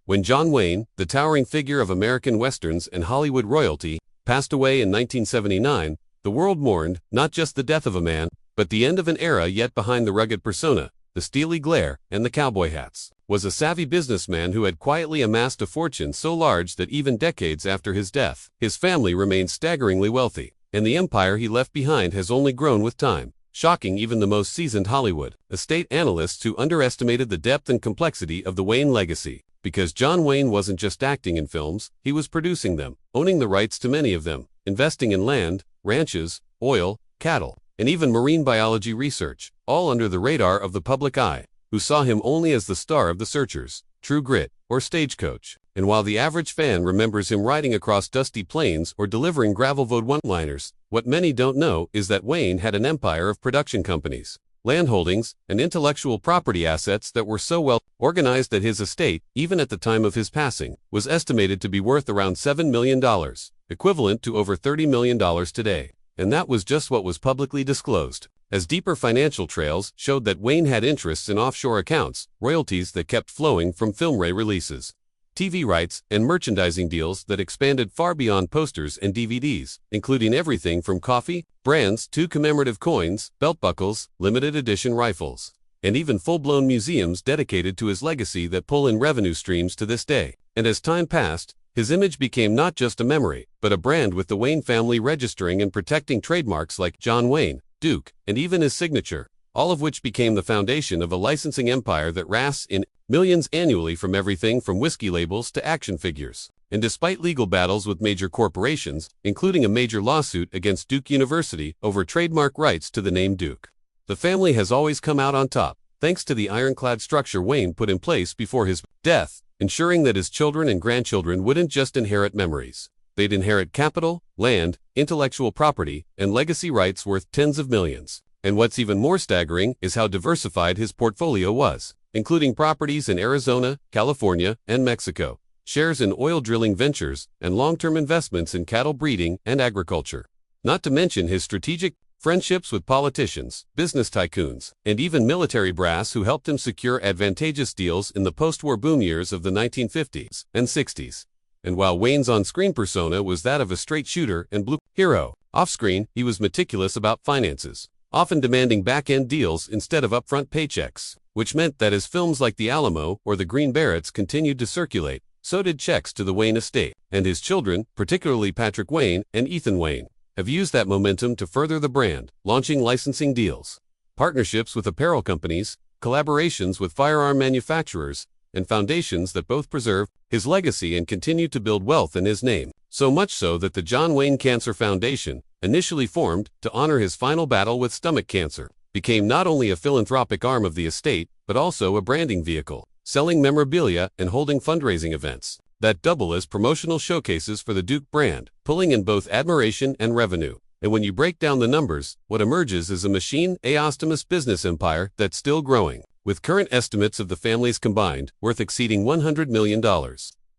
When John Wayne, the towering figure of American westerns and Hollywood royalty, passed away in 1979, the world mourned not just the death of a man, but the end of an era. Yet behind the rugged persona, the steely glare, and the cowboy hats, was a savvy businessman who had quietly amassed a fortune so large that even decades after his death, his family remained staggeringly wealthy, and the empire he left behind has only grown with time, shocking even the most seasoned Hollywood estate analysts who underestimated the depth and complexity of the Wayne legacy. Because John Wayne wasn't just acting in films, he was producing them, owning the rights to many of them, investing in land, ranches, oil, cattle, and even marine biology research, all under the radar of the public eye, who saw him only as the star of The Searchers, True Grit, or Stagecoach. And while the average fan remembers him riding across dusty plains or delivering gravel-road one-liners, what many don't know is that Wayne had an empire of production companies, landholdings, and intellectual property assets that were so well organized that his estate, even at the time of his passing, was estimated to be worth around $7 million, equivalent to over $30 million today. And that was just what was publicly disclosed, as deeper financial trails showed that Wayne had interests in offshore accounts, royalties that kept flowing from film releases, TV rights, and merchandising deals that expanded far beyond posters and DVDs, including everything from coffee, brands to commemorative coins, belt buckles, limited edition rifles, and even full-blown museums dedicated to his legacy that pull in revenue streams to this day. And as time passed, his image became not just a memory, but a brand, with the Wayne family registering and protecting trademarks like John Wayne, Duke, and even his signature, all of which became the foundation of a licensing empire that rafts in millions annually from everything from whiskey labels to action figures. And despite legal battles with major corporations, including a major lawsuit against Duke University over trademark rights to the name Duke, the family has always come out on top, thanks to the ironclad structure Wayne put in place before his death, ensuring that his children and grandchildren wouldn't just inherit memories. They'd inherit capital, land, intellectual property, and legacy rights worth tens of millions. And what's even more staggering is how diversified his portfolio was, including properties in Arizona, California, and Mexico, shares in oil drilling ventures, and long-term investments in cattle breeding and agriculture. Not to mention his strategic friendships with politicians, business tycoons, and even military brass who helped him secure advantageous deals in the post-war boom years of the 1950s and 60s. And while Wayne's on-screen persona was that of a straight shooter and blue hero, off-screen he was meticulous about finances, often demanding back-end deals instead of upfront paychecks, which meant that as films like The Alamo or The Green Berets continued to circulate, so did checks to the Wayne estate. And his children, particularly Patrick Wayne and Ethan Wayne, have used that momentum to further the brand, launching licensing deals, partnerships with apparel companies, collaborations with firearm manufacturers, and foundations that both preserve his legacy and continue to build wealth in his name. So much so that the John Wayne Cancer Foundation, initially formed to honor his final battle with stomach cancer, became not only a philanthropic arm of the estate, but also a branding vehicle, selling memorabilia and holding fundraising events that double as promotional showcases for the Duke brand, pulling in both admiration and revenue. And when you break down the numbers, what emerges is a machine-ostomous business empire that's still growing, with current estimates of the families combined worth exceeding $100 million.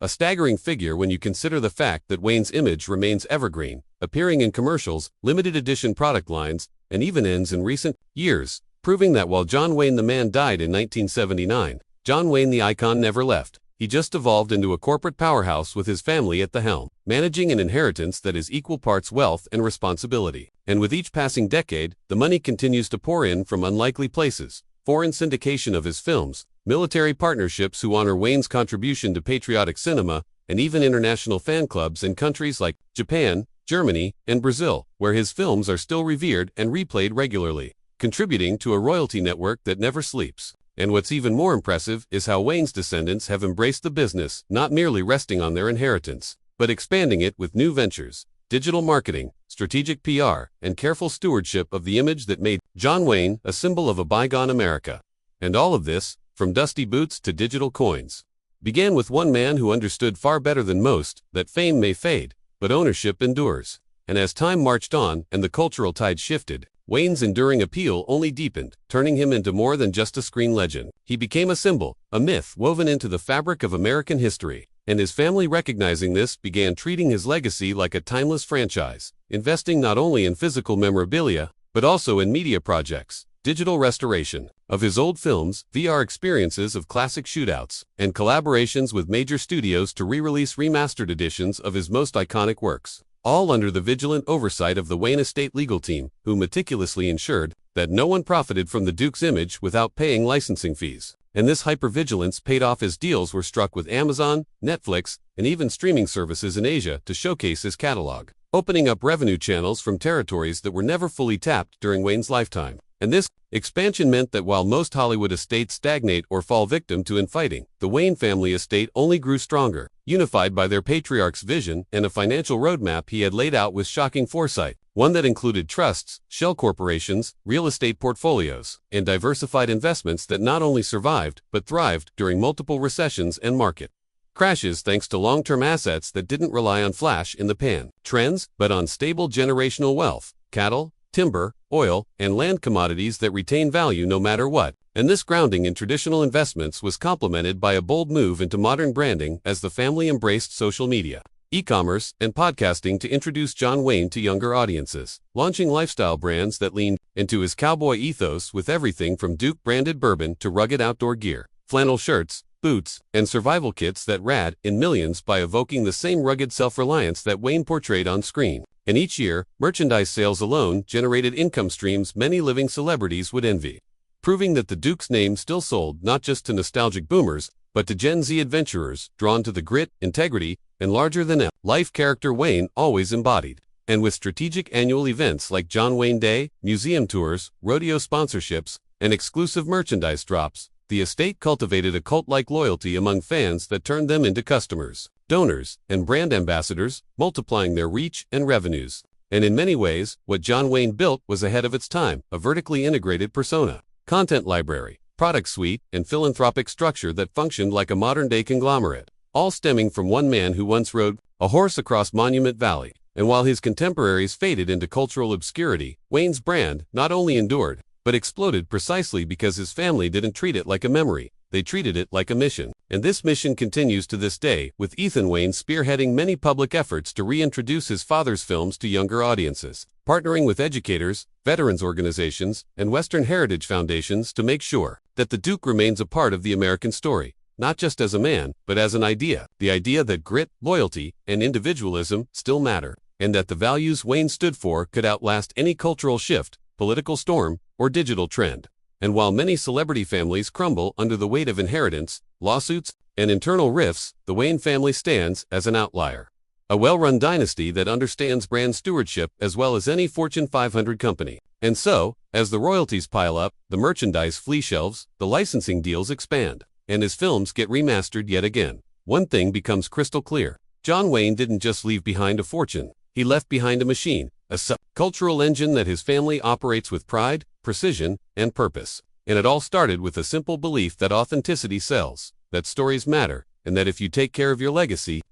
A staggering figure when you consider the fact that Wayne's image remains evergreen, appearing in commercials, limited edition product lines, and even ends in recent years, proving that while John Wayne the man died in 1979, John Wayne the icon never left. He just evolved into a corporate powerhouse with his family at the helm, managing an inheritance that is equal parts wealth and responsibility. And with each passing decade, the money continues to pour in from unlikely places: foreign syndication of his films, military partnerships who honor Wayne's contribution to patriotic cinema, and even international fan clubs in countries like Japan, Germany, and Brazil, where his films are still revered and replayed regularly, contributing to a royalty network that never sleeps. And what's even more impressive is how Wayne's descendants have embraced the business, not merely resting on their inheritance, but expanding it with new ventures, digital marketing, strategic PR, and careful stewardship of the image that made John Wayne a symbol of a bygone America. And all of this, from dusty boots to digital coins, began with one man who understood far better than most that fame may fade, but ownership endures. And as time marched on and the cultural tide shifted, Wayne's enduring appeal only deepened, turning him into more than just a screen legend. He became a symbol, a myth woven into the fabric of American history. And his family, recognizing this, began treating his legacy like a timeless franchise, investing not only in physical memorabilia, but also in media projects, digital restoration of his old films, VR experiences of classic shootouts, and collaborations with major studios to re-release remastered editions of his most iconic works, all under the vigilant oversight of the Wayne estate legal team, who meticulously ensured that no one profited from the Duke's image without paying licensing fees. And this hypervigilance paid off as deals were struck with Amazon, Netflix, and even streaming services in Asia to showcase his catalog, opening up revenue channels from territories that were never fully tapped during Wayne's lifetime. And this expansion meant that while most Hollywood estates stagnate or fall victim to infighting, the Wayne family estate only grew stronger, unified by their patriarch's vision and a financial roadmap he had laid out with shocking foresight, one that included trusts, shell corporations, real estate portfolios, and diversified investments that not only survived but thrived during multiple recessions and market crashes thanks to long-term assets that didn't rely on flash-in-the-pan trends but on stable generational wealth, cattle, timber, oil, and land commodities that retain value no matter what. And this grounding in traditional investments was complemented by a bold move into modern branding as the family embraced social media, e-commerce, and podcasting to introduce John Wayne to younger audiences, launching lifestyle brands that leaned into his cowboy ethos with everything from Duke-branded bourbon to rugged outdoor gear, flannel shirts, boots, and survival kits that rad in millions by evoking the same rugged self-reliance that Wayne portrayed on screen. And each year, merchandise sales alone generated income streams many living celebrities would envy, proving that the Duke's name still sold not just to nostalgic boomers, but to Gen Z adventurers drawn to the grit, integrity, and larger-than-life character Wayne always embodied. And with strategic annual events like John Wayne Day, museum tours, rodeo sponsorships, and exclusive merchandise drops, the estate cultivated a cult-like loyalty among fans that turned them into customers, donors, and brand ambassadors, multiplying their reach and revenues. And in many ways, what John Wayne built was ahead of its time, a vertically integrated persona, content library, product suite, and philanthropic structure that functioned like a modern-day conglomerate, all stemming from one man who once rode a horse across Monument Valley. And while his contemporaries faded into cultural obscurity, Wayne's brand not only endured, but exploded precisely because his family didn't treat it like a memory, they treated it like a mission. And this mission continues to this day, with Ethan Wayne spearheading many public efforts to reintroduce his father's films to younger audiences, partnering with educators, veterans organizations, and Western heritage foundations to make sure that the Duke remains a part of the American story, not just as a man, but as an idea, the idea that grit, loyalty, and individualism still matter, and that the values Wayne stood for could outlast any cultural shift, political storm, or digital trend. And while many celebrity families crumble under the weight of inheritance, lawsuits, and internal rifts, the Wayne family stands as an outlier. A well-run dynasty that understands brand stewardship as well as any Fortune 500 company. And so, as the royalties pile up, the merchandise flee shelves, the licensing deals expand, and his films get remastered yet again, one thing becomes crystal clear. John Wayne didn't just leave behind a fortune, he left behind a machine, a cultural engine that his family operates with pride, precision, and purpose. And it all started with a simple belief that authenticity sells, that stories matter, and that if you take care of your legacy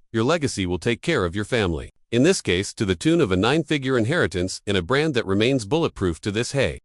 will take care of your family. In this case, to the tune of a 9-figure inheritance in a brand that remains bulletproof to this day.